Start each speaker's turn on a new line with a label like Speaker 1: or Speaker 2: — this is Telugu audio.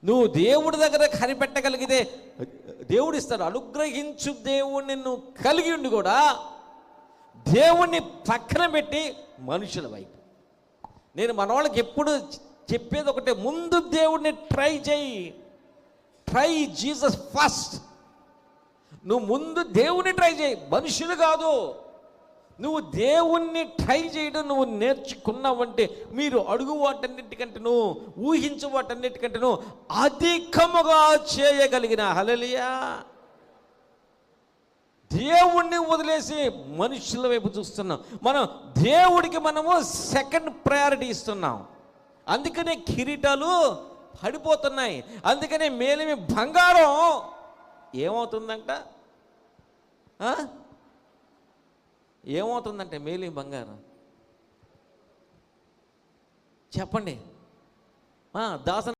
Speaker 1: నువ్వు దేవుడి దగ్గర కనిపెట్టగలిగితే దేవుడు ఇస్తాడు. అనుగ్రహించు దేవుణ్ణి నువ్వు కలిగి ఉండి కూడా దేవుణ్ణి పక్కన పెట్టి మనుషుల వైపు. నేను మన వాళ్ళకి ఎప్పుడు చెప్పేది ఒకటే, ముందు దేవుడిని ట్రై చేయి. Try Jesus first. నువ్వు ముందు దేవుణ్ణి ట్రై చేయి, మనుషులు కాదు. నువ్వు దేవుణ్ణి ట్రై చేయడం నువ్వు నేర్చుకున్నావంటే మీరు అడుగు వాటన్నిటికంటే నువ్వు ఊహించు వాటన్నిటికంటే నువ్వు అధికముగా చేయగలిగిన హల్లెలూయా. దేవుణ్ణి వదిలేసి మనుషుల వైపు చూస్తున్నాం. మనం దేవుడికి మనము సెకండ్ ప్రయారిటీ ఇస్తున్నాం. అందుకనే కిరీటాలు పడిపోతున్నాయి. అందుకనే మేలిమి బంగారం ఏమవుతుందంట? ఏమవుతుందంటే మేలిమి బంగారం చెప్పండి. దాస